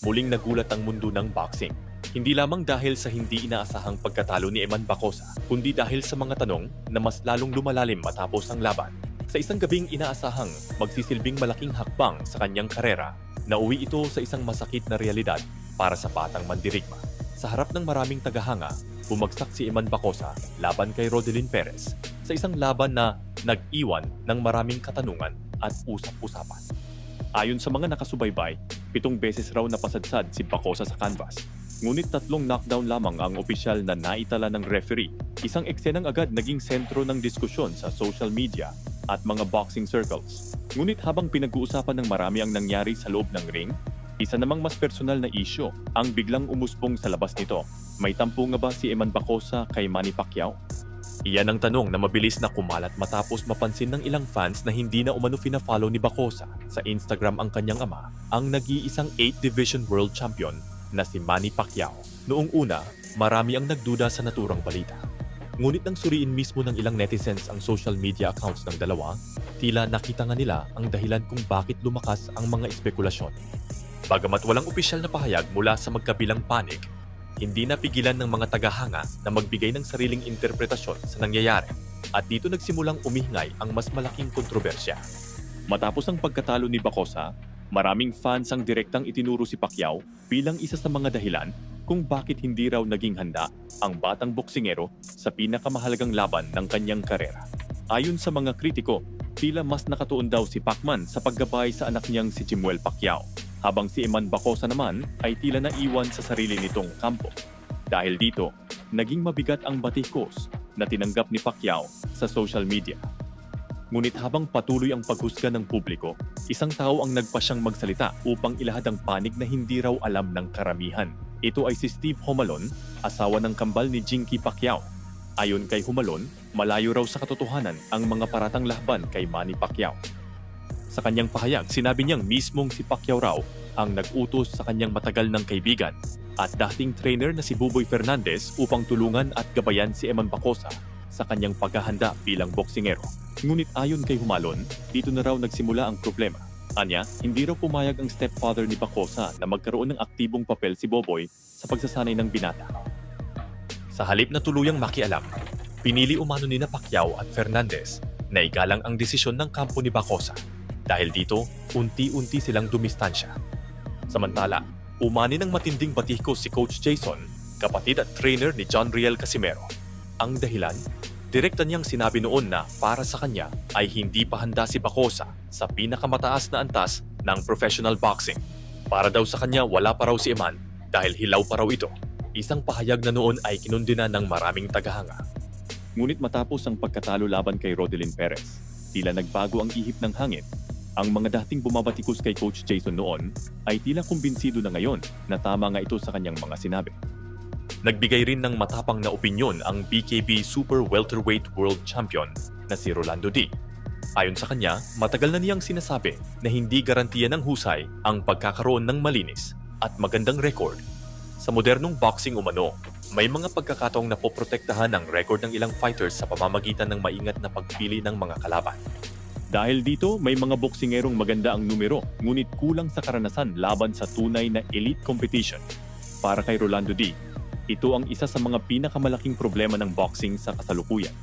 muling nagulat ang mundo ng boxing. Hindi lamang dahil sa hindi inaasahang pagkatalo ni Eman Bacosa, kundi dahil sa mga tanong na mas lalong lumalalim matapos ang laban. Sa isang gabing inaasahang magsisilbing malaking hakbang sa kanyang karera, nauwi ito sa isang masakit na realidad para sa batang mandirigma. Sa harap ng maraming tagahanga, bumagsak si Eman Bacosa laban kay Rodelin Perez sa isang laban na nag-iwan ng maraming katanungan at usap-usapan. Ayon sa mga nakasubaybay, 7 beses raw napasadsad si Bacosa sa canvas. Ngunit 3 knockdown lamang ang opisyal na naitala ng referee. Isang eksenang agad naging sentro ng diskusyon sa social media at mga boxing circles. Ngunit habang pinag-uusapan ng marami ang nangyari sa loob ng ring, isa namang mas personal na isyu ang biglang umusbong sa labas nito. May tampo nga ba si Eman Bacosa kay Manny Pacquiao? Iyan ang tanong na mabilis na kumalat matapos mapansin ng ilang fans na hindi na umano fina-follow ni Bacosa sa Instagram ang kanyang ama, ang nag-iisang 8th Division World Champion na si Manny Pacquiao. Noong una, marami ang nagduda sa naturang balita. Ngunit nang suriin mismo ng ilang netizens ang social media accounts ng dalawa, tila nakita nga nila ang dahilan kung bakit lumakas ang mga espekulasyon. Bagamat walang opisyal na pahayag mula sa magkabilang panig, hindi napigilan ng mga tagahanga na magbigay ng sariling interpretasyon sa nangyayari at dito nagsimulang umihngay ang mas malaking kontrobersya. Matapos ang pagkatalo ni Bacosa, maraming fans ang direktang itinuro si Pacquiao bilang isa sa mga dahilan kung bakit hindi raw naging handa ang batang boksingero sa pinakamahalagang laban ng kanyang karera. Ayon sa mga kritiko, tila mas nakatuon daw si Pacman sa paggabay sa anak niyang si Chimuel Pacquiao, habang si Eman Bacosa naman ay tila naiwan sa sarili nitong kampo. Dahil dito, naging mabigat ang batikos na tinanggap ni Pacquiao sa social media. Ngunit habang patuloy ang paghusga ng publiko, isang tao ang nagpasyang magsalita upang ilahad ang panig na hindi raw alam ng karamihan. Ito ay si Steve Humalon, asawa ng kambal ni Jinky Pacquiao. Ayon kay Humalon, malayo raw sa katotohanan ang mga paratang laban kay Manny Pacquiao. Sa kanyang pahayag, sinabi niyang mismong si Pacquiao raw ang nag-utos sa kanyang matagal ng kaibigan at dating trainer na si Buboy Fernandez upang tulungan at gabayan si Eman Bacosa sa kanyang paghahanda bilang boksingero. Ngunit ayon kay Humalon, dito na raw nagsimula ang problema. Anya, hindi raw pumayag ang stepfather ni Bacosa na magkaroon ng aktibong papel si Buboy sa pagsasanay ng binata. Sa halip na tuluyang makialam, pinili umano ni Pacquiao at Fernandez na igalang ang desisyon ng kampo ni Bacosa. Dahil dito, unti-unti silang dumistansya. Samantala, umani ng matinding batikos si Coach Jason, kapatid at trainer ni John Riel Casimero. Ang dahilan, direkta niyang sinabi noon na para sa kanya ay hindi pa handa si Bacosa sa pinakamataas na antas ng professional boxing. Para daw sa kanya wala pa raw si Eman dahil hilaw pa raw ito. Isang pahayag na noon ay kinundina ng maraming tagahanga. Ngunit matapos ang pagkatalo laban kay Rodelin Perez, tila nagbago ang ihip ng hangin. Ang mga dating bumabatikos kay Coach Jason noon ay tila kumbinsido na ngayon na tama nga ito sa kanyang mga sinabi. Nagbigay rin ng matapang na opinyon ang BKB Super Welterweight World Champion na si Rolando D. Ayon sa kanya, matagal na niyang sinasabi na hindi garantiya ng husay ang pagkakaroon ng malinis at magandang record. Sa modernong boxing umano, may mga pagkakataong napoprotektahan ang record ng ilang fighters sa pamamagitan ng maingat na pagpili ng mga kalaban. Dahil dito, may mga boksingerong maganda ang numero, ngunit kulang sa karanasan laban sa tunay na elite competition. Para kay Rolando D, ito ang isa sa mga pinakamalaking problema ng boxing sa kasalukuyan.